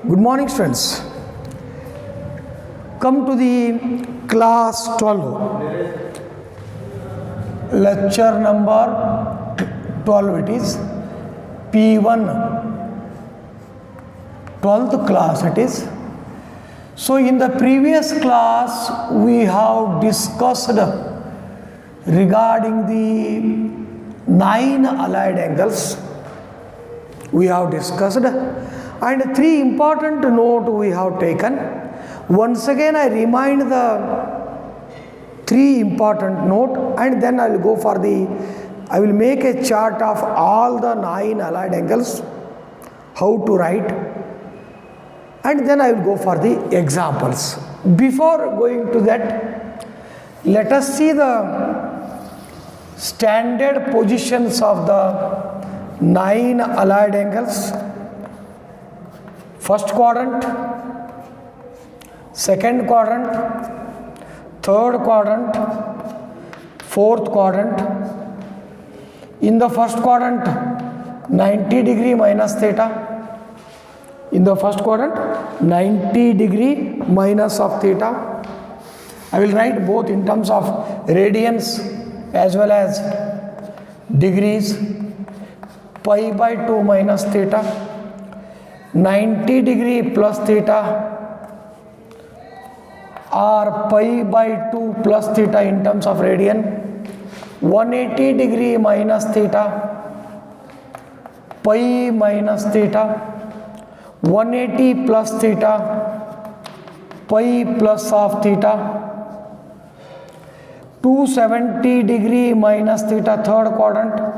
Good morning, students. Come to the class 12, lecture number 12. It is P1, 12th class it is. So in the previous class we have discussed regarding the 9 allied angles. We have discussed, and 3 important note we have taken. Once again I remind the 3 important note, and then I will go for I will make a chart of all the 9 allied angles, how to write, and then I will go for the examples. Before going to that, let us see the standard positions of the 9 allied angles. First quadrant, second quadrant, third quadrant, fourth quadrant. In the first quadrant, 90 degree minus theta. In the first quadrant, 90 degree minus of theta. I will write both in terms of radians as well as degrees. Pi by 2 minus theta. 90 degree plus theta, or pi by 2 plus theta in terms of radian. 180 degree minus theta, pi minus theta. 180 plus theta, pi plus of theta. 270 degree minus theta, third quadrant.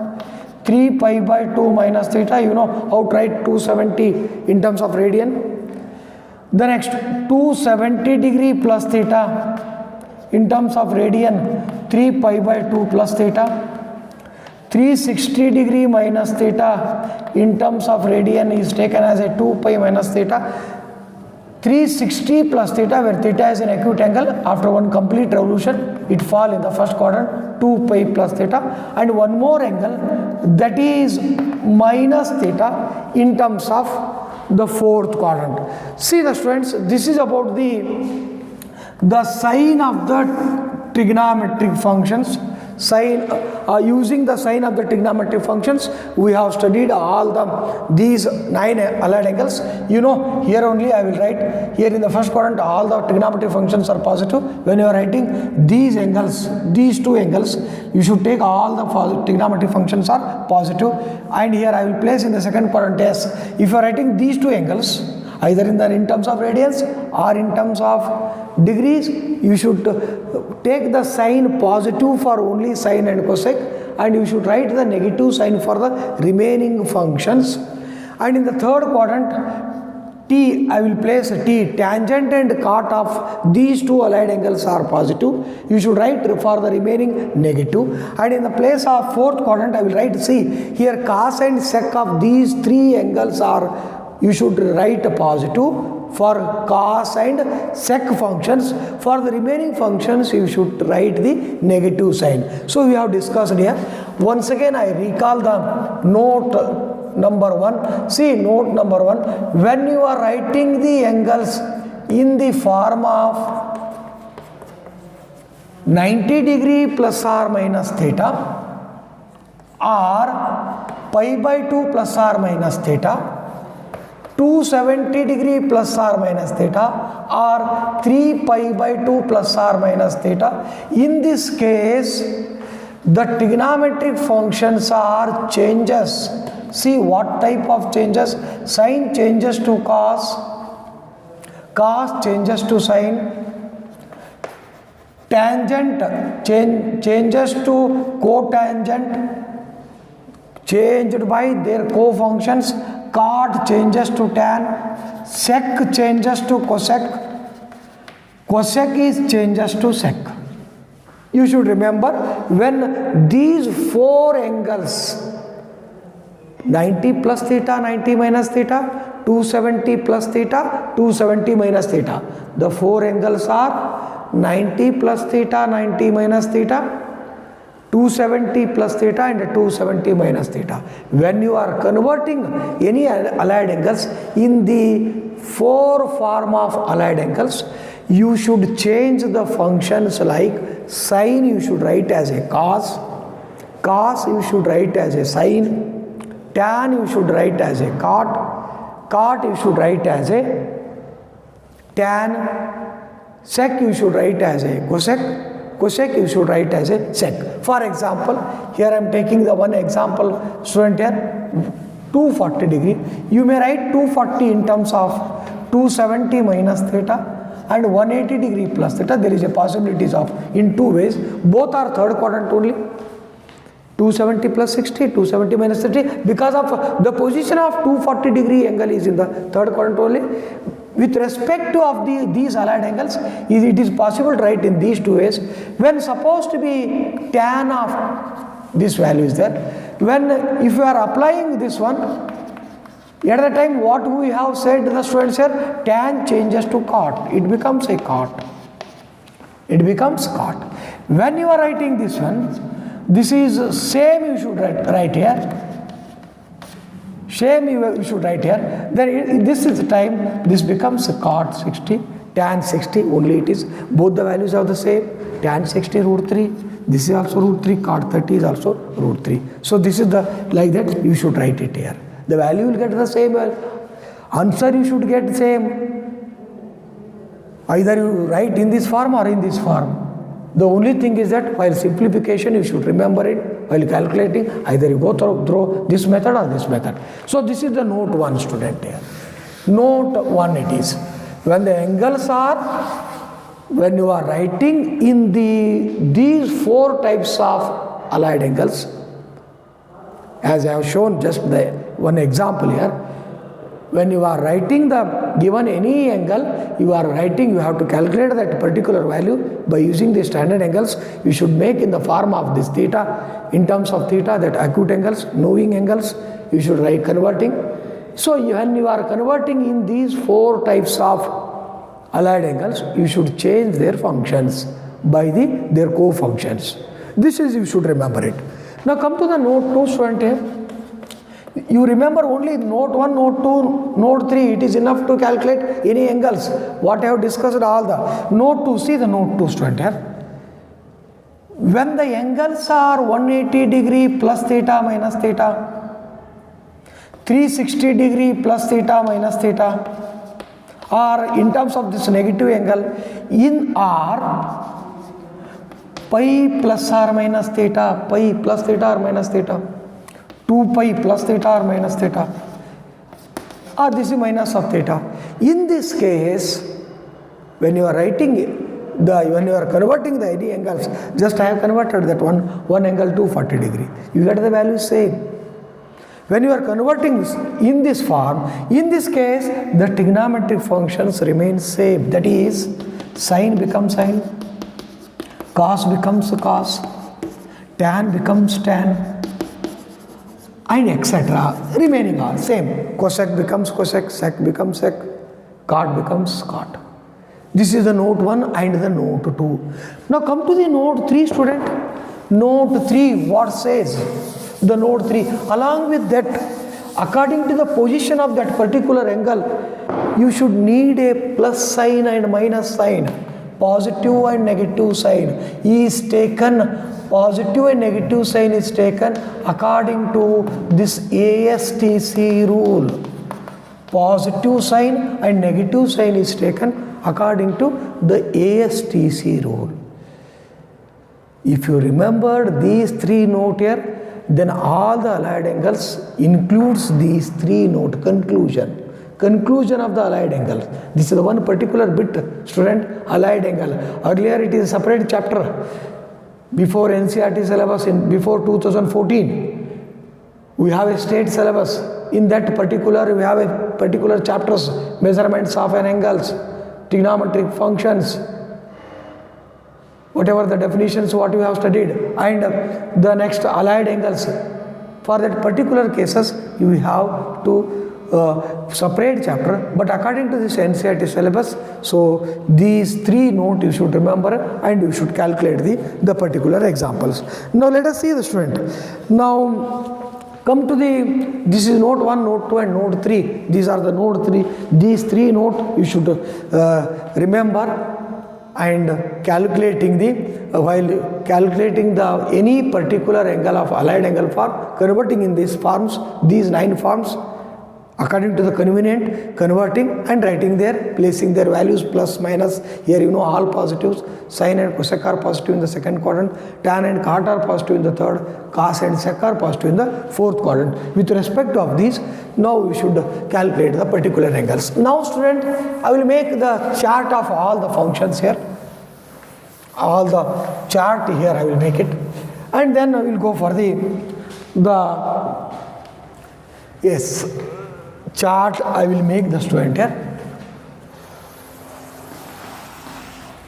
3 pi by 2 minus theta. You know how to write 270 in terms of radian. The next 270 degree plus theta in terms of radian, 3 pi by 2 plus theta. 360 degree minus theta in terms of radian is taken as a 2 pi minus theta. 360 plus theta, where theta is an acute angle, after one complete revolution it fall in the first quadrant, 2 pi plus theta, and one more angle, that is minus theta in terms of the fourth quadrant. See the students, this is about the sign of the trigonometric functions. Using the sign of the trigonometric functions, we have studied all these 9 allied angles. You know, here only I will write, here in the first quadrant all the trigonometric functions are positive. When you are writing these angles, these 2 angles, you should take all the trigonometric functions are positive. And here I will place in the second quadrant as, if you are writing these 2 angles, either in terms of radians or in terms of degrees, you should take the sign positive for only sine and cosec, and you should write the negative sign for the remaining functions. And in the third quadrant, T, I will place T, tangent and cot of these 2 allied angles are positive. You should write for the remaining negative. And in the place of fourth quadrant, I will write, see, here cos and sec of these 3 angles are, you should write positive for cos and sec functions. For the remaining functions, you should write the negative sign. So we have discussed here. Once again, I recall the note number 1. See, note number 1. When you are writing the angles in the form of 90 degree plus or minus theta, or pi by 2 plus or minus theta, 270 degree plus or minus theta, or 3 pi by 2 plus or minus theta. In this case, the trigonometric functions are changes. See what type of changes? Sine changes to cos, cos changes to sine, tangent changes to cotangent, changed by their co-functions. Cot changes to tan, sec changes to cosec, cosec is changes to sec. You should remember, when these 4 angles, 90 plus theta, 90 minus theta, 270 plus theta, 270 minus theta, the 4 angles are 90 plus theta, 90 minus theta, 270 plus theta and 270 minus theta. When you are converting any allied angles in the 4 form of allied angles, you should change the functions like sine you should write as a cos, cos you should write as a sine, tan you should write as a cot, cot you should write as a tan, sec you should write as a cosec, cosec you should write as a sec. For example, here I am taking the one example, student here, 240 degree. You may write 240 in terms of 270 minus theta and 180 degree plus theta. There is a possibilities of in two ways. Both are third quadrant only. 270 plus 60, 270 minus 30. Because of the position of 240 degree angle is in the third quadrant only. With respect to of these allied angles, it is possible to write in these two ways. When supposed to be tan of this value is there, when if you are applying this one, at the time what we have said to the students here, tan changes to cot, it becomes a cot. It becomes cot. When you are writing this one, this is same you should write here. Same you should write here. Then this is the time, this becomes cot 60, tan 60, only it is, both the values are the same, tan 60 root 3, this is also root 3, cot 30 is also root 3. So this is the, like that you should write it here. The value will get the same, answer you should get the same. Either you write in this form or in this form. The only thing is that while simplification you should remember it, while calculating either you go through this method or this method. So this is the note 1 student here. Note 1 it is. When the angles are, when you are writing in these 4 types of allied angles, as I have shown just the one example here, when you are writing the given any angle, you are writing, you have to calculate that particular value by using the standard angles. You should make in the form of this theta, in terms of theta, that acute angles, knowing angles, you should write converting. So when you are converting in these 4 types of allied angles, you should change their functions by their co-functions. This is, you should remember it. Now come to the note 2 student here. You remember only note 1, note 2, note 3, it is enough to calculate any angles. What I have discussed all the. Note 2, see the note 2 student here. When the angles are 180 degree plus theta minus theta, 360 degree plus theta minus theta, or in terms of this negative angle, in R, pi plus or minus theta, pi plus theta or minus theta, 2 pi plus theta or minus theta, or this is minus of theta. In this case, when you are writing when you are converting the any angles, just I have converted that one angle to 40 degree. You get the value same. When you are converting in this form, in this case, the trigonometric functions remain same. That is, sine becomes sine, cos becomes cos, tan becomes tan, and etc. Remaining are same. Cosec becomes cosec, sec becomes sec, cot becomes cot. This is the note 1 and the note 2. Now come to the note 3 student. Note 3, what says? The note 3. Along with that, according to the position of that particular angle, you should need a plus sign and minus sign. Positive and negative sign is taken. Positive and negative sign is taken according to this ASTC rule. Positive sign and negative sign is taken according to the ASTC rule. If you remember these 3 notes here, then all the allied angles includes these 3 note conclusion. Conclusion of the allied angle. This is the one particular bit, student, allied angle. Earlier it is a separate chapter. Before NCERT syllabus, before 2014, we have a state syllabus. In that particular, we have a particular chapters, measurements of an angles, trigonometric functions, whatever the definitions what you have studied, and the next allied angles. For that particular cases, you have to separate chapter, but according to this NCERT syllabus, so these 3 notes you should remember and you should calculate the particular examples. Now let us see the student. Now come to this is note 1, note 2 and note 3. These are the note 3. These 3 notes you should remember, and calculating while calculating any particular angle of allied angle form, converting in these 9 forms according to the convenient, converting and writing there, placing their values plus minus. Here you know all positives, sine and cosec are positive in the second quadrant, tan and cot are positive in the third, cos and sec are positive in the fourth quadrant. With respect of these, now we should calculate the particular angles. Now student, I will make the chart of all the functions here. All the chart here I will make it, and then I will go for the chart I will make the student here.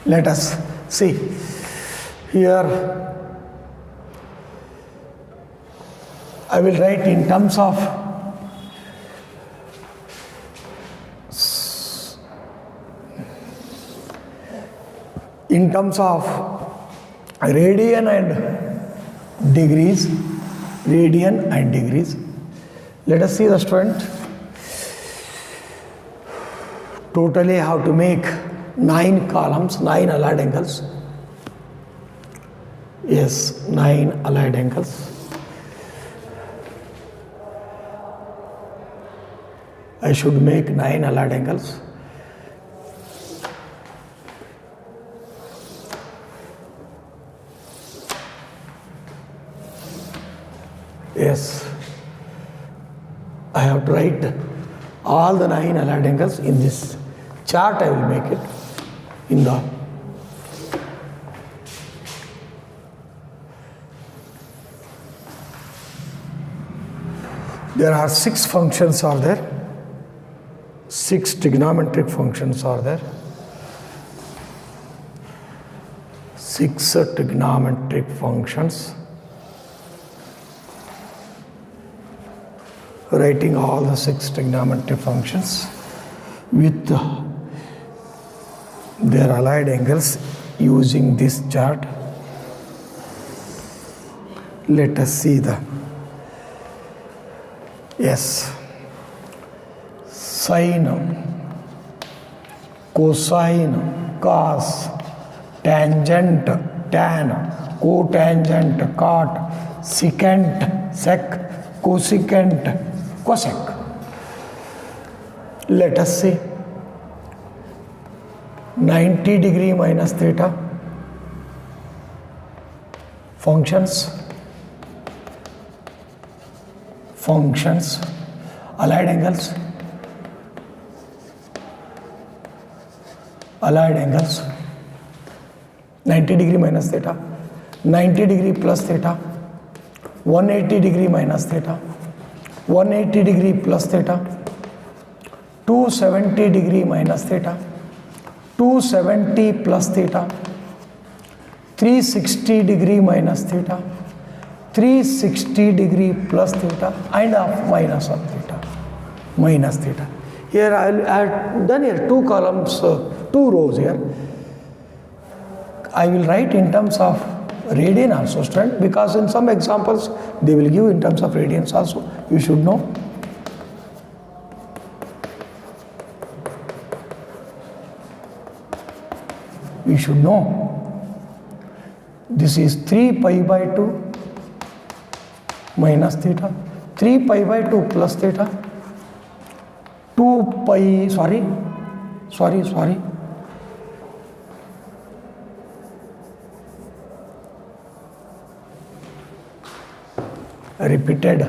Let us see here. I will write in terms of radian and degrees. Let us see the student. Totally I have to make 9 columns, 9 allied angles. Yes, 9 allied angles. I should make 9 allied angles. Yes, I have to write all the 9 allied angles in this chart. I will make it in the there are 6 functions are there, 6 trigonometric functions are there, 6 trigonometric functions. Writing all the 6 trigonometric functions with their allied angles using this chart. Let us see sine, cosine, cos, tangent, tan, cotangent, cot, secant, sec, cosecant, cosec. Let us see 90 degree minus theta functions, allied angles, 90 degree minus theta, 90 degree plus theta, 180 degree minus theta, 180 degree plus theta, 270 degree minus theta, 270 plus theta, 360 degree minus theta, 360 degree plus theta, and minus of theta, minus theta. Here I have done here 2 columns, 2 rows here. I will write in terms of radian also, student, because in some examples they will give in terms of radians also. You should know. We should know. This is 3 pi by 2 minus theta, 3 pi by 2 plus theta, 2 pi, sorry. I repeated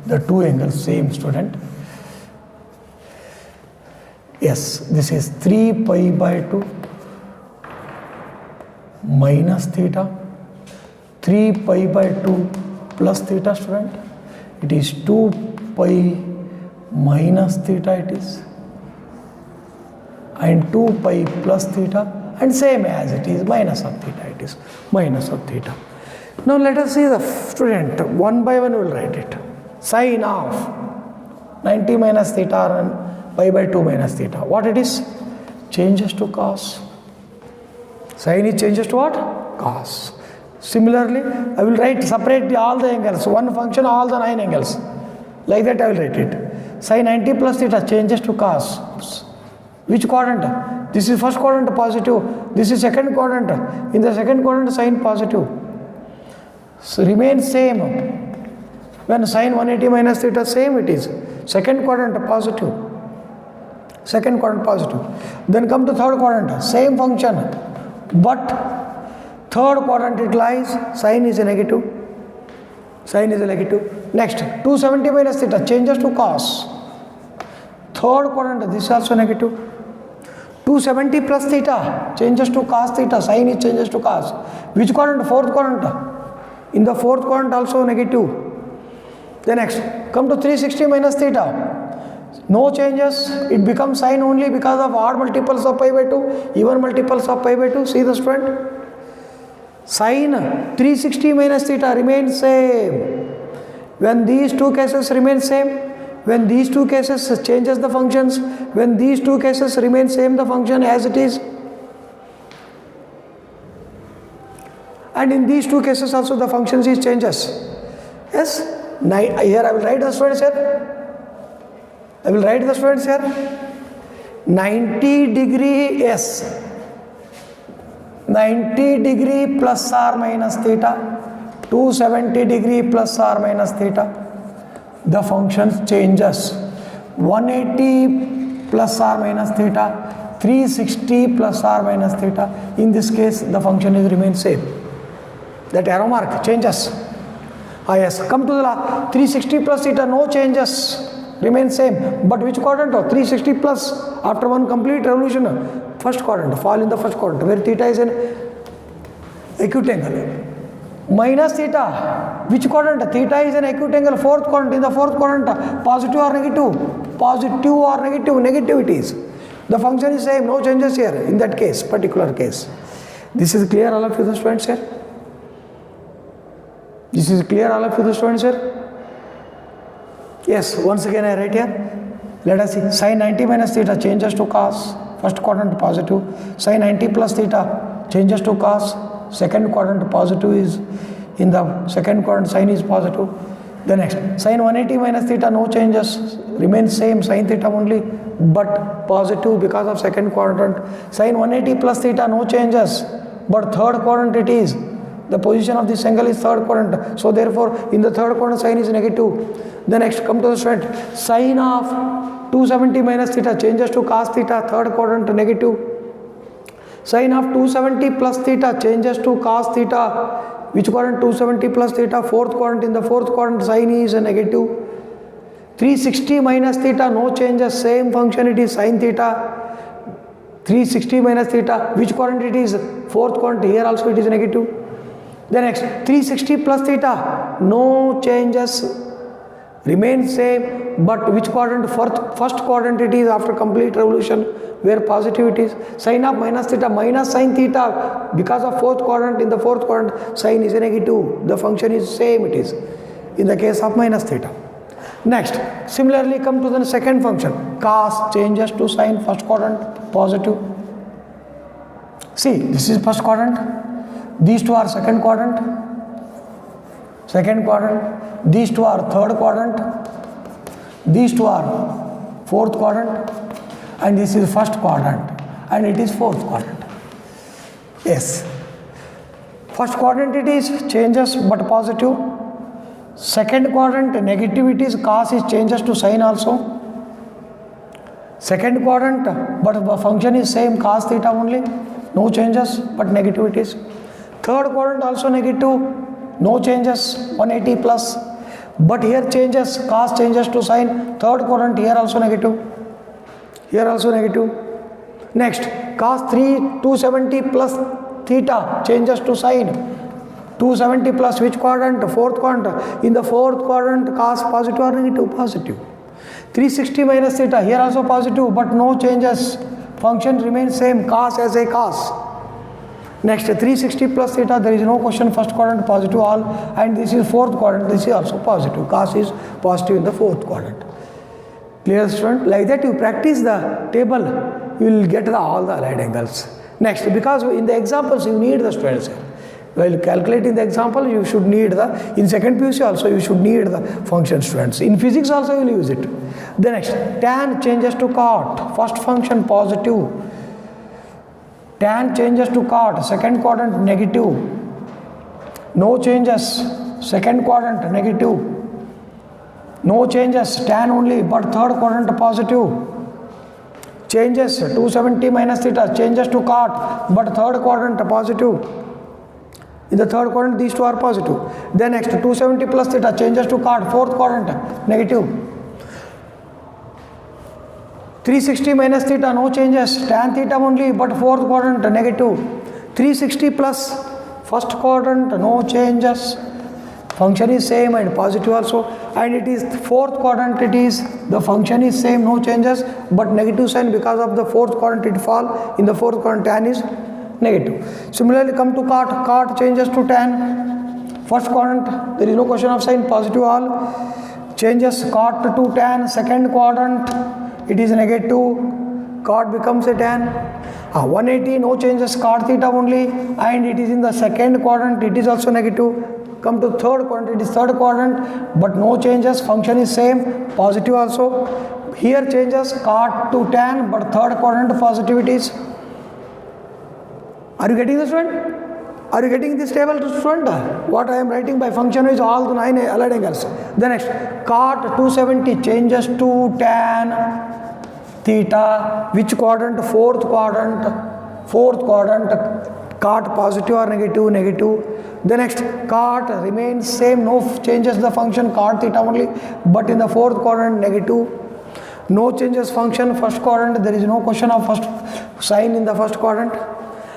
the 2 angles, same student. Yes, this is 3 pi by 2 minus theta, 3 pi by 2 plus theta, student. It is 2 pi minus theta it is, and 2 pi plus theta, and same as it is minus of theta, it is minus of theta. Now let us see the student, one by one we will write it. Sine of 90 minus theta and pi by 2 minus theta. What it is? Changes to cos. Sin is changes to what? Cos. Similarly, I will write separate all the angles. One function, all the 9 angles. Like that I will write it. Sin 90 plus theta changes to cos. Which quadrant? This is first quadrant positive. This is second quadrant. In the second quadrant, sin positive. So remains same. When sin 180 minus theta same it is. Second quadrant positive. Second quadrant positive. Then come to third quadrant. Same function. But third quadrant it lies. Sin is a negative. Sin is a negative. Next, 270 minus theta changes to cos. Third quadrant, this is also negative. 270 plus theta changes to cos theta. Sin is changes to cos. Which quadrant? Fourth quadrant. In the fourth quadrant also negative. Then next, come to 360 minus theta. No changes. It becomes sin only because of odd multiples of pi by 2, even multiples of pi by 2. See the student? Sin 360 minus theta remains same. When these two cases remain same, when these two cases changes the functions, when these two cases remain same the function as it is, and in these two cases also the functions is changes. Yes, here I will write the students here. I will write the students here. 90 degree S. 90 degree plus or minus theta. 270 degree plus or minus theta. The function changes. 180 plus or minus theta. 360 plus or minus theta. In this case, the function is remains same. That arrow mark changes. Yes, come to the 360 plus theta, no changes, remain same. But which quadrant? 360 plus after one complete revolution, first quadrant, fall in the first quadrant where theta is an acute angle. Minus theta, which quadrant? Theta is an acute angle, fourth quadrant. In the fourth quadrant, positive or negative? Positive or negative? Negative it is. The function is same, no changes here in that case, particular case. This is clear all of you the students here? This is clear all of you the students here? Yes, once again I write here. Let us see. Sin 90 minus theta changes to cos. First quadrant positive. Sin 90 plus theta changes to cos. Second quadrant positive is in the second quadrant sin is positive. The next sin 180 minus theta no changes, remains same sin theta only, but positive because of second quadrant. Sin 180 plus theta no changes, but third quadrant it is. The position of this angle is third quadrant. So therefore in the third quadrant sin is negative. The next come to the student. Sin of 270 minus theta changes to cos theta, third quadrant negative. Sin of 270 plus theta changes to cos theta. Which quadrant? 270 plus theta, fourth quadrant. In the fourth quadrant sin is a negative. 360 minus theta no changes, same function it is sin theta. 360 minus theta, which quadrant it is? Fourth quadrant, here also it is negative. The next 360 plus theta no changes, remains same, but which quadrant? First quadrant it is after complete revolution where positive it is. Sin of minus theta minus sin theta, because of fourth quadrant, in the fourth quadrant sin is a negative, the function is same it is in the case of minus theta. Next, similarly come to the second function. Cos changes to sin, first quadrant positive. See, this is first quadrant. These two are second quadrant. Second quadrant. These two are third quadrant. These two are fourth quadrant. And this is first quadrant. And it is fourth quadrant. Yes. First quadrant it is changes but positive. Second quadrant negative it is, cos is changes to sin also. Second quadrant, but the function is same, cos theta only. No changes but negative it is. Third quadrant also negative, no changes, 180 plus. But here changes, cos changes to sin. Third quadrant here also negative. Here also negative. Next, cos 270 plus theta changes to sin. 270 plus which quadrant? Fourth quadrant. In the fourth quadrant, cos positive or negative? Positive. 360 minus theta, here also positive, but no changes. Function remains same, cos as a cos. Next, 360 plus theta, there is no question, first quadrant positive all, and this is fourth quadrant, this is also positive. Cos is positive in the fourth quadrant. Clear, student? Like that you practice the table, you will get all the allied angles. Next, because in the examples you need the students. While calculating the example, you should need in second PUC also you should need the function, students. In physics also you will use it. The next, tan changes to cot, first function positive. Tan changes to cot, second quadrant negative. No changes, second quadrant negative. No changes, tan only, but third quadrant positive. Changes 270 minus theta, changes to cot, but third quadrant positive. In the third quadrant, these two are positive. Then next, 270 plus theta, changes to cot, fourth quadrant negative. 360 minus theta, no changes, tan theta only, but fourth quadrant negative. 360 plus first quadrant, no changes. Function is same and positive also, and it is fourth quadrant, it is the function is same, no changes, but negative sign because of the fourth quadrant it fall. In the fourth quadrant, tan is negative. Similarly, come to cot, cot changes to tan. First quadrant, there is no question of sign, positive all. Changes cot to tan, second quadrant, it is negative, cot becomes a tan. 180, no changes, cot theta only, and it is in the second quadrant, it is also negative. Come to third quadrant, it is third quadrant, but no changes, function is same, positive also. Here changes cot to tan, but third quadrant positive it is. Are you getting this, student? Are you getting this table, student? What I am writing by function is all the 9 allied angles. The next, cot 270 changes to tan theta, which quadrant? Fourth quadrant. Fourth quadrant, cot positive or negative? Negative. The next, cot remains same, no changes the function, cot theta only, but in the fourth quadrant negative. No changes function, first quadrant, there is no question of first sign in the first quadrant.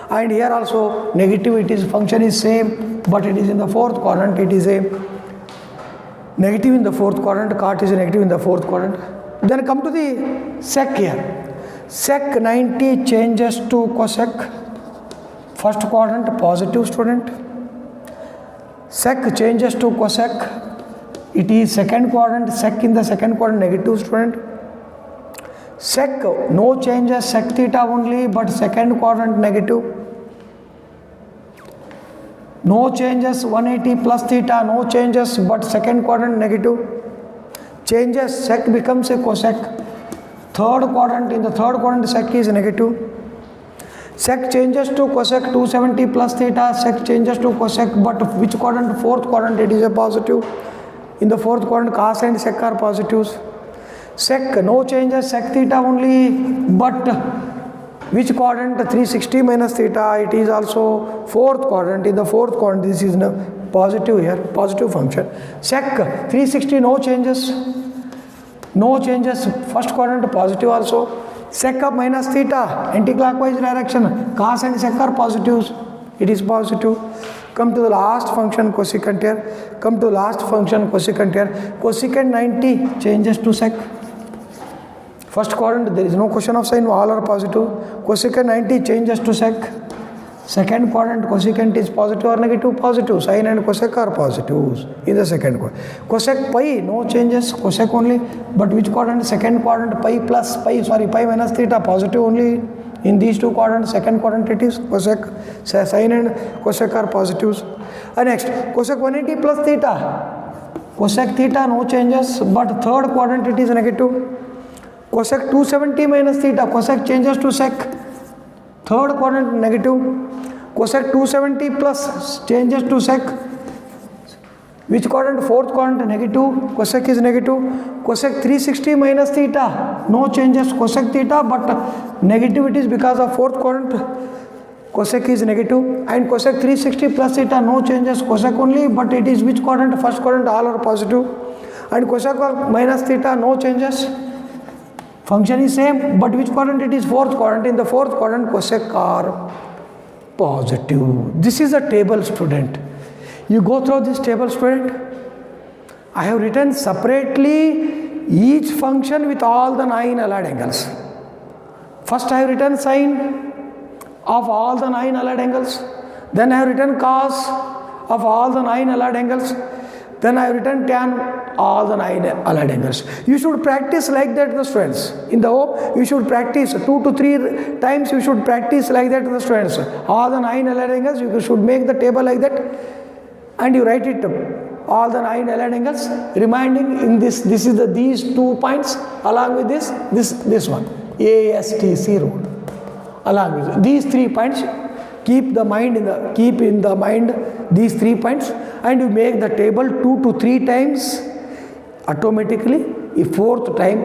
And here also negative, it is function is same, but it is in the fourth quadrant, it is a negative in the fourth quadrant, cot is a negative in the fourth quadrant. Then come to the sec here. Sec 90 changes to cosec, first quadrant positive, student. Sec changes to cosec, it is second quadrant, sec in the second quadrant negative, student. Sec, no changes, sec theta only, but second quadrant negative. No changes, 180 plus theta, no changes, but second quadrant negative. Changes, sec becomes a cosec. Third quadrant, in the third quadrant sec is negative. Sec changes to cosec, 270 plus theta, sec changes to cosec, but which quadrant? Fourth quadrant, it is a positive. In the fourth quadrant, cos and sec are positives. Sec, no changes, sec theta only, but which quadrant? 360 minus theta, it is also fourth quadrant. In the fourth quadrant, this is positive here, positive function. Sec, 360, no changes. No changes, first quadrant positive also. Sec of minus theta, anti-clockwise direction, cos and sec are positives, it is positive. Come to the last function, cosecant here. Come to the last function, cosecant here. Cosecant 90 changes to sec. First quadrant, there is no question of sign, all are positive. Cosecant 90 changes to sec. Second quadrant, cosecant is positive or negative? Positive. Sine and cosec are positives in the second quadrant. Cosec pi, no changes, cosec only. But which quadrant? Second quadrant, pi minus theta, positive only. In these two quadrants, second quadrant it is cosec. Sine and cosec are positives. And next, cosec 180 plus theta. Cosec theta, no changes, but third quadrant it is negative. Cosec 270 minus theta, cosec changes to sec. Third quadrant negative. Cosec 270 plus changes to sec. Which quadrant? Fourth quadrant negative. Cosec is negative. Cosec 360 minus theta, no changes, cosec theta, but negative it is because of fourth quadrant. Cosec is negative. And cosec 360 plus theta, no changes, cosec only, but it is which quadrant? First quadrant, all are positive. And cosec minus theta, no changes. Function is same, but which quadrant it is? Fourth quadrant. In the fourth quadrant, cosec are positive. This is a table, student. You go through this table, student. I have written separately each function with all the 9 allied angles. First I have written sine of all the 9 allied angles. Then I have written cos of all the 9 allied angles. Then I have written tan all the 9 allied angles. You should practice like that, the students. In the home, you should practice 2 to 3 times. You should practice like that, the students. All the 9 allied angles. You should make the table like that, and you write it. All the 9 allied angles. Reminding in this is these 2 points along with this one. ASTC rule. Along with these 3 points. Keep in the mind these 3 points, and you make the table 2 to 3 times automatically. A 4th time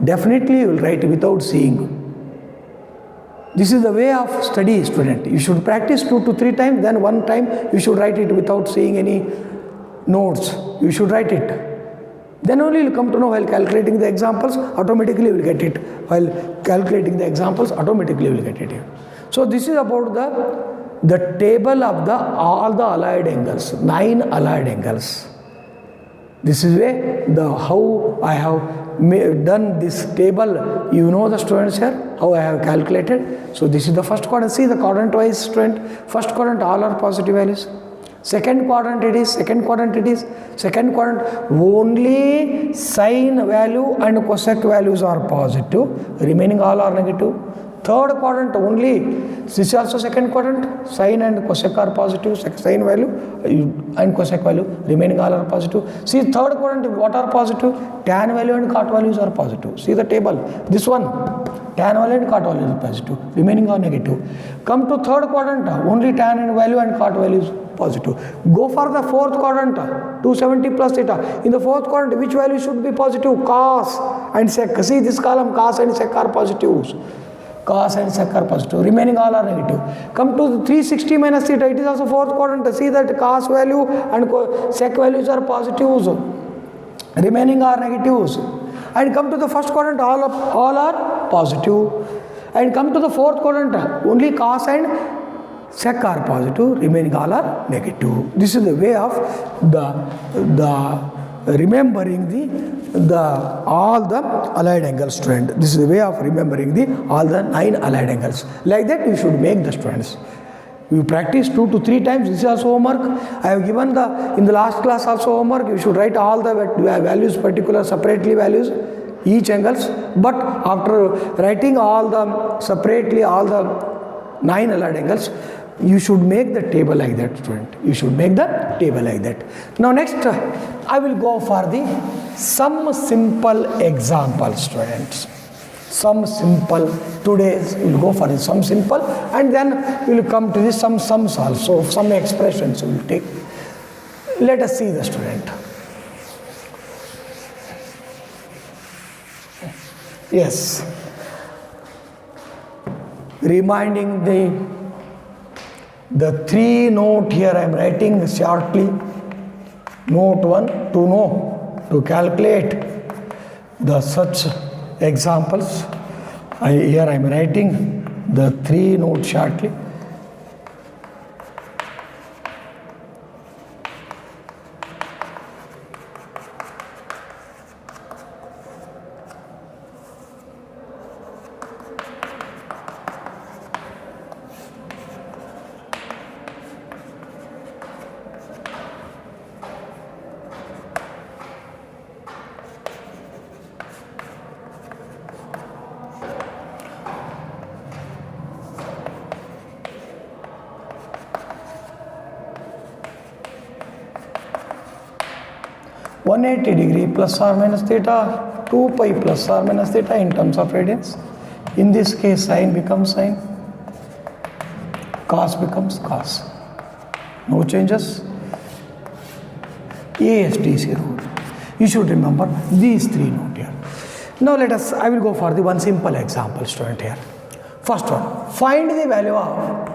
definitely you will write without seeing. This is the way of study, student. You should practice 2 to 3 times, then 1 time you should write it without seeing any notes. You should write it. Then only you will come to know. While calculating the examples, automatically you will get it. While calculating the examples, automatically you will get it here. So this is about the table of all the allied angles, 9 allied angles. This is how I have done this table. You know the students here, how I have calculated. So this is the first quadrant. See the quadrant wise, student. First quadrant all are positive values. Second quadrant only sine value and cosec values are positive. Remaining all are negative. Third quadrant only, this is also second quadrant, sine and cosec are positive, sine value and cosec value, remaining all are positive. See third quadrant, what are positive? Tan value and cot values are positive. See the table, this one, tan value and cot value is positive, remaining are negative. Come to third quadrant, only tan and value and cot values positive. Go for the fourth quadrant, 270 plus theta. In the fourth quadrant, which value should be positive? Cos and sec. See this column, cos and sec are positives. Cos and sec are positive, remaining all are negative. Come to 360 minus theta, it is also fourth quadrant. See that cos value and sec values are positives, remaining are negatives. And come to the first quadrant, all are positive. And come to the fourth quadrant, only cos and sec are positive, remaining all are negative. This is the way of the remembering all the allied angles, student. This is the way of remembering all the 9 allied angles. Like that you should make the students. You practice 2 to 3 times. This is also homework. I have given in the last class also homework. You should write all the values, particular separately values, each angles. But after writing all the separately all the 9 allied angles, you should make the table like that, student. You should make the table like that. Now next, I will go for some simple examples, students. Some simple, today we will go for some simple, and then we will come to some sums also, some expressions we will take. Let us see the student. Yes. Reminding the 3 note here I am writing shortly. Note 1 to calculate the such examples. Here I am writing the 3 note shortly. (180° plus or minus theta), 2 pi plus or minus theta in terms of radians. In this case, sine becomes sine, cos becomes cos. No changes. ASTC rule. You should remember these 3 notes here. Now I will go for the one simple example, student here. First one, find the value of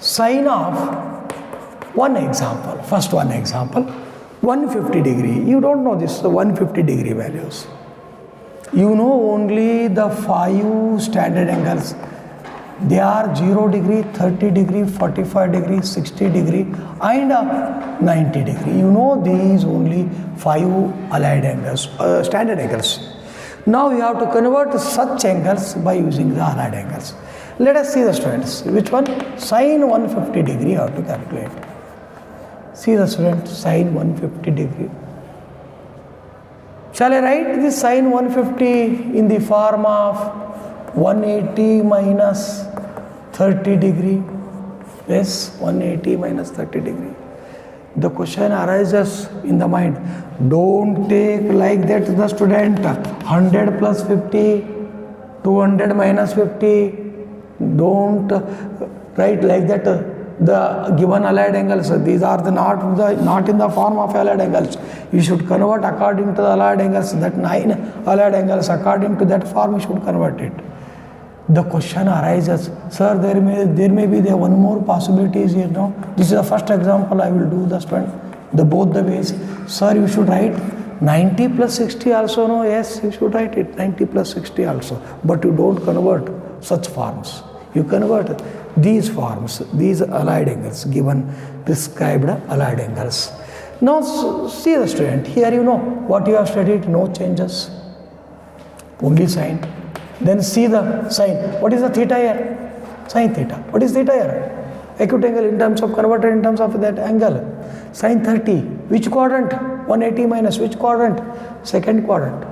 sine of one example. First one example, 150°. You don't know this 150° values. You know only the 5 standard angles. They are 0°, 30°, 45°, 60° and 90°. You know these only 5 allied angles, standard angles. Now you have to convert such angles by using the allied angles. Let us see the students. Which one? Sine 150° you have to calculate. See the student, sine 150 degree. Shall I write this sine 150 in the form of 180 minus 30 degree? Yes, 180 minus 30 degree. The question arises in the mind. Don't take like that the student 100 plus 50, 200 minus 50. Don't write like that the given allied angles. These are not in the form of allied angles. You should convert according to the allied angles. That 9 allied angles, according to that form you should convert it. The question arises, sir, there may be one more possibilities here. No, this is the first example I will do both the ways. Sir, you should write 90 plus 60 also. No, yes, you should write it 90 plus 60 also. But you don't convert such forms. You convert these forms, these allied angles, given prescribed allied angles. Now see the student, here you know what you have studied, no changes, only sine. Then see the sine. What is the theta here? Sine theta. What is theta here? Acute angle in terms of converted in terms of that angle. Sine 30. Which quadrant? 180 minus which quadrant? Second quadrant.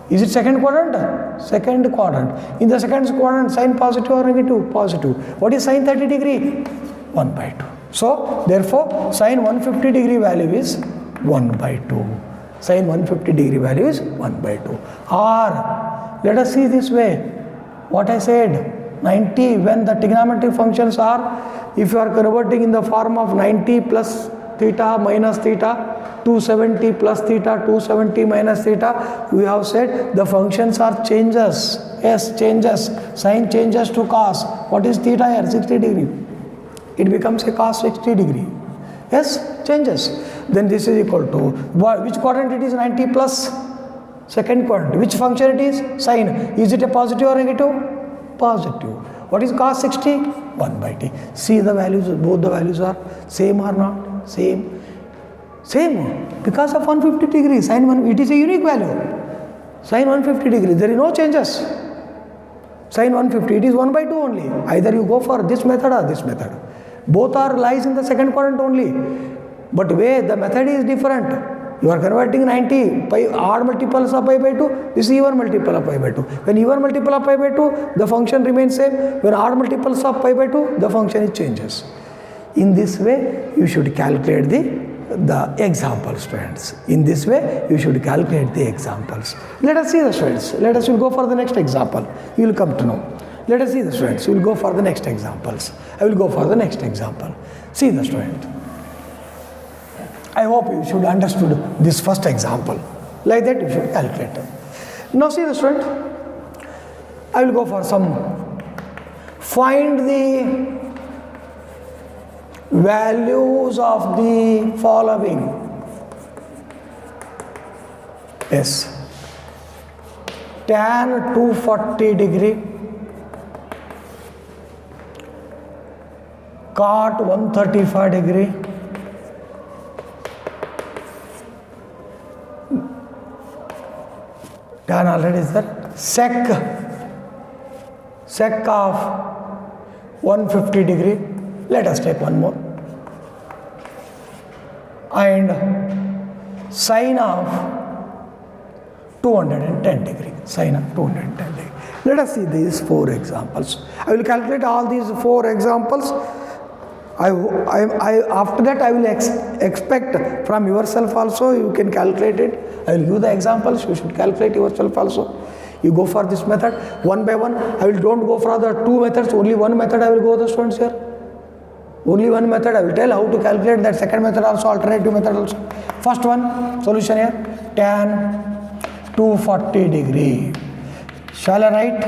Is it second quadrant? Second quadrant. In the second quadrant, sine positive or negative? Positive. What is sine 30 degree? 1 by 2. So, therefore, sine 150 degree value is 1 by 2. Sine 150 degree value is 1 by 2. Or, let us see this way. What I said, 90, when the trigonometric functions are, if you are converting in the form of 90 plus theta minus theta, 270 plus theta, 270 minus theta, we have said the functions are changes. Yes, changes. Sine changes to cos. What is theta here? 60 degree. It becomes a cos 60 degree. Yes, changes. Then this is equal to, which quadrant it is? 90 plus second quadrant. Which function it is? Sine. Is it a positive or negative? Positive. What is cos 60? 1 by t. See the values, both the values are same or not? Same. Same. Because of 150 degrees, sine 1, it is a unique value. Sine 150 degrees, there is no changes. Sine 150, it is 1 by 2 only. Either you go for this method or this method. Both are lies in the second quadrant only. But the method is different. You are converting 90 by odd multiples of pi by 2. This is even multiple of pi by 2. When even multiple of pi by 2, the function remains same. When odd multiples of pi by 2, the function changes. In this way, you should calculate the example, students. In this way, you should calculate the examples. Let us see the students. Let us go for the next example. You will come to know. Let us see the students. We will go for the next examples. I will go for the next example. See the student. I hope you should understood this first example. Like that you should calculate. Now see the student. I will go for some. Find the values of the following. Yes. Tan 240 degree. Cot 135 degree. Tan already is there. Sec of 150 degree. Let us take one more. And sine of 210 degree. Sine of 210 degree. Let us see these 4 examples. I will calculate all these 4 examples. After that I will expect from yourself also, you can calculate it. I will give the examples, you should calculate yourself also. You go for this method, one by one. Don't go for the 2 methods, only one method I will go the students here. Only one method I will tell how to calculate that second method also, alternative method also. First one, solution here, tan 240 degree. Shall I write?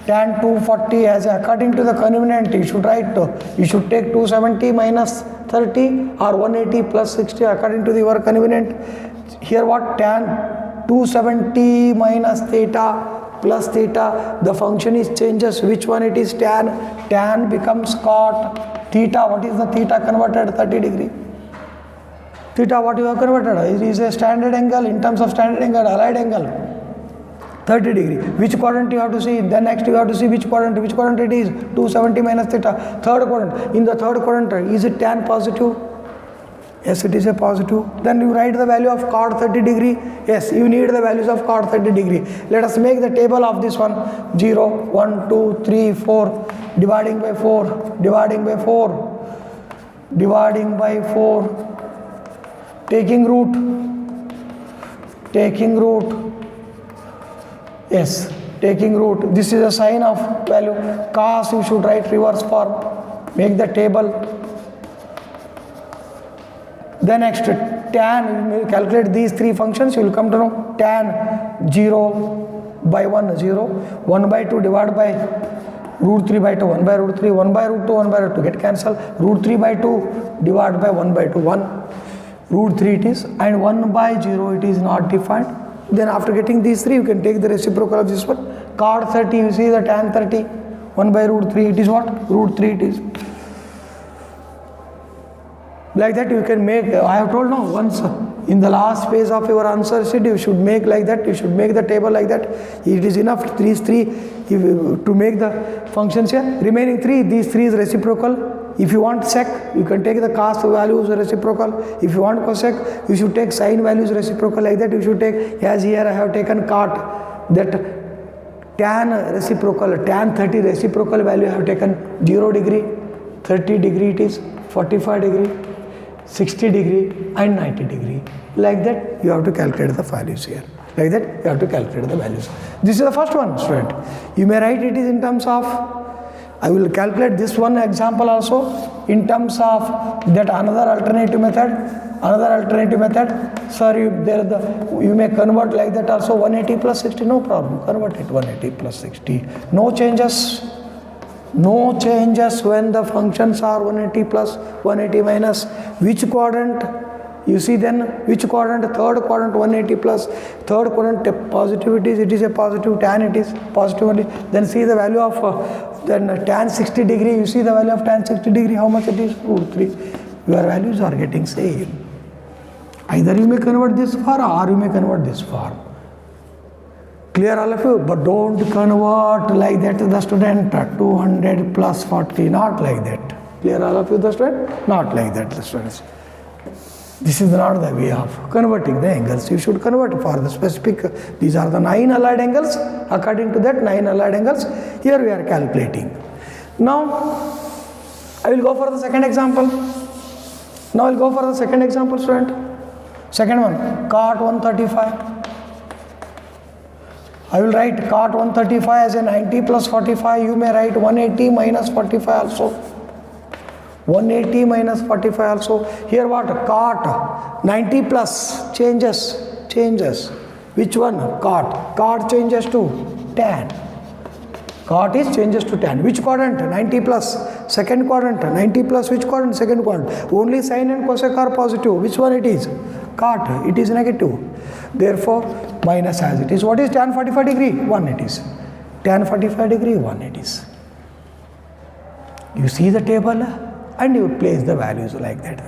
Tan 240 as according to the convenient, you should write, you should take 270 minus 30 or 180 plus 60 according to your convenient. Here what? Tan 270 minus theta plus theta, the function is changes. Which one it is? Tan. Tan becomes cot. Theta, what is the theta converted? 30 degree. Theta, what you have converted? It is a standard angle. In terms of standard angle, allied angle, 30 degree. Which quadrant you have to see? Then next you have to see which quadrant it is. 270 minus theta. Third quadrant. In the third quadrant, is it tan positive? Yes, it is a positive. Then you write the value of cot 30 degree. Yes, you need the values of cot 30 degree. Let us make the table of this one. 0, 1, 2, 3, 4, dividing by 4, dividing by 4, dividing by 4, taking root, yes, taking root. This is a sign of value. Cos you should write reverse form. Make the table. Then next, tan, you calculate these three functions, you will come to know tan 0 by 1, 0, 1 by 2 divided by root 3 by 2, 1 by root 3, 1 by root 2, 1 by root 2, get cancelled, root 3 by 2 divided by 1 by 2, 1, root 3 it is, and 1 by 0 it is not defined. Then after getting these three, you can take the reciprocal of this one, cot 30, you see the tan 30, 1 by root 3, it is what? Root 3 it is. Like that you can make, I have told now once in the last phase of your answer sheet, you should make like that, you should make the table like that. It is enough, these three, to make the functions here. Remaining three, these three is reciprocal. If you want sec, you can take the cos values reciprocal. If you want cosec, you should take sine values reciprocal. Like that you should take, as here I have taken cot, that tan reciprocal, tan 30 reciprocal value I have taken 0 degree, 30 degree it is, 45 degree, 60 degree and 90 degree. Like that you have to calculate the values here. Like that you have to calculate the values. This is the first one, student. You may write it is in terms of, I will calculate this one example also in terms of that another alternative method. Sir, you may convert like that also 180 plus 60, no problem. Convert it 180 plus 60. No changes when the functions are 180 plus 180 minus. Which quadrant? You see then which quadrant? Third quadrant 180 plus. Third quadrant positive it is a positive, tan it is positive only. Then see the value of then tan 60 degree. You see the value of tan 60 degree, how much it is? Root 3. Your values are getting same. Either you may convert this far or you may convert this far. Clear all of you? But don't convert like that to the student, 200 plus 40, not like that. Clear all of you the student? Not like that the students. This is not the way of converting the angles. You should convert for the specific, these are the 9 allied angles. According to that 9 allied angles, here we are calculating. Now, I will go for the second example. Student. Second one, cot 135. I will write cot 135 as a 90 plus 45. You may write 180 minus 45 also. 180 minus 45 also. Here what? Cot 90 plus changes. Which one? Cot. Cot changes to tan. Cot is changes to tan. Which quadrant? 90 plus. Second quadrant. 90 plus which quadrant? Second quadrant. Only sine and cosec are positive. Which one it is? Cot. It is negative. Therefore, minus as it is. What is tan 45 degree? 1 it is. Tan 45 degree, 1 it is. You see the table and you place the values like that.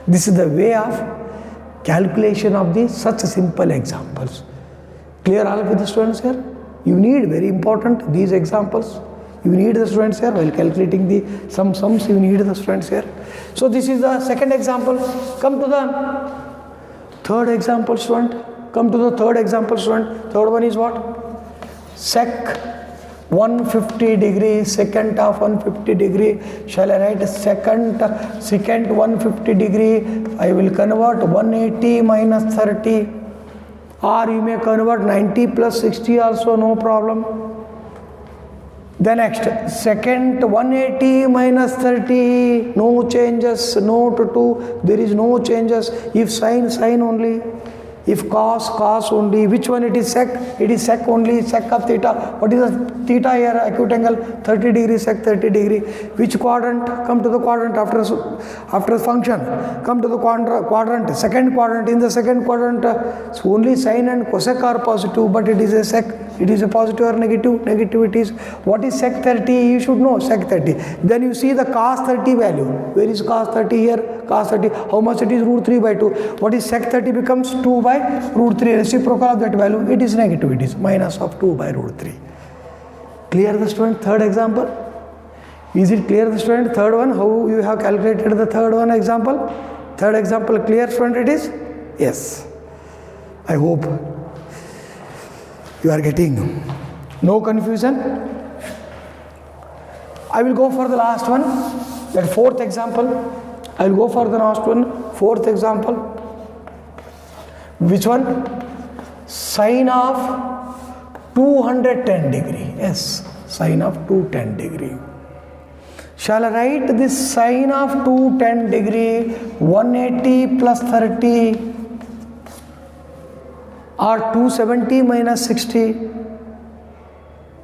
This is the way of calculation of the such simple examples. Clear all of you the students here? You need, very important, these examples. You need the students here while calculating the some sums. You need the students here. So this is the second example. Come to the third example, student. Third one is what? Sec 150 degree, secant of 150 degree. Shall I write secant 150 degree? I will convert 180 minus 30. Or you may convert 90 plus 60 also, no problem. Then next, secant 180 minus 30, no changes, no to 2, there is no changes. If sine, sine only. If cos, cos only. Which one it is sec? It is sec only, sec of theta. What is the theta here? Acute angle 30 degree, sec 30 degree. Which quadrant? Come to the quadrant after function. Come to the quadrant, second quadrant. In the second quadrant, only sine and cosec are positive, but it is a sec. It is a positive or negative? Negative it is. What is sec 30? You should know sec 30. Then you see the cos 30 value. Where is cos 30 here? Cos 30. How much it is? Root 3 by 2. What is sec 30 becomes 2 by root 3. Reciprocal of that value. It is negative. It is minus of 2 by root 3. Clear the student? Third example. Is it clear the student? Third one. How you have calculated the third one example? Third example clear, student, it is? Yes. I hope you are getting no confusion. I will go for the last one, that fourth example. I will go for the last one, fourth example. Which one? Sine of 210 degree. Yes, sine of 210 degree. Shall I write this sine of 210 degree 180 plus 30 or 270 minus 60?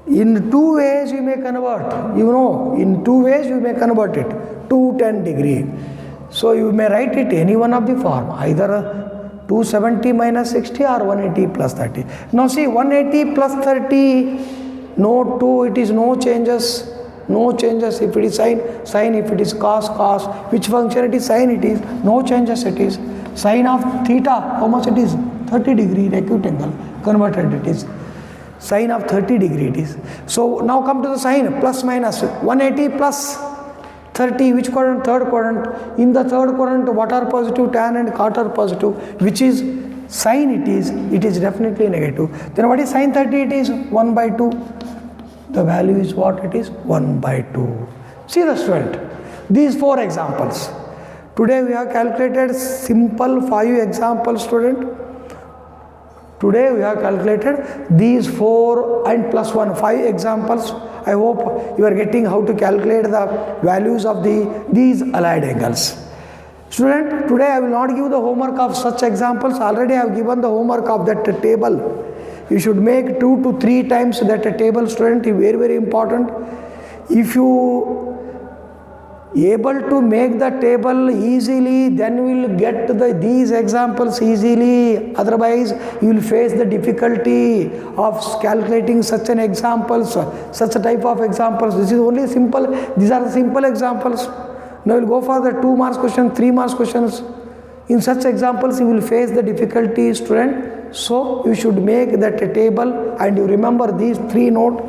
In two ways you may convert. You know, in two ways you may convert it. 210 degree. So you may write it any one of the form, either 270 minus 60 or 180 plus 30. Now see, 180 plus 30, no 2, it is no changes. No changes. If it is sine, sine. If it is cos, cos. Which function it is? Sine it is. No changes it is. Sine of theta, how much it is? 30 degree acute angle. Converted it is. Sine of 30 degree it is. So now come to the sine, plus minus. 180 plus 30, which quadrant? Third quadrant. In the third quadrant, what are positive? Tan and cot are positive. Which is sine it is definitely negative. Then what is sine 30? It is 1 by 2. The value is what it is? 1 by 2. See the student. These 4 examples. Today we have calculated simple 5 examples, student. Today we have calculated these 4 and plus 1, 5 examples. I hope you are getting how to calculate the values of these allied angles. Student, today I will not give the homework of such examples. Already I have given the homework of that table. You should make 2 to 3 times that table, student. Is very, very important. If you able to make the table easily, then we will get these examples easily. Otherwise, you will face the difficulty of calculating such an examples, such a type of examples. This is only simple. These are the simple examples. Now we will go for the 2 marks question, 3 marks questions. In such examples, you will face the difficulty, student. So you should make that table, and you remember these 3 note.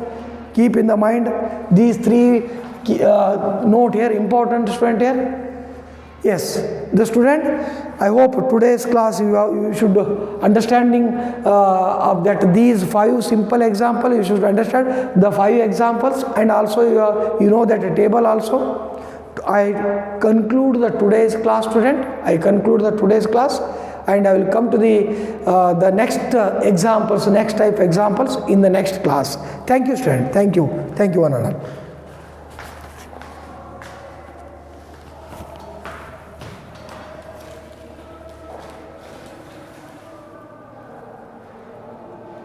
Keep in the mind these 3 note here, important, student here. Yes, the student, I hope today's class you should understanding of that these 5 simple examples. You should understand the 5 examples, and also you know that table also. I conclude the today's class, student. I conclude the today's class, and I will come to the next examples, next type examples in the next class. Thank you, student. Thank you. Thank you, one and all.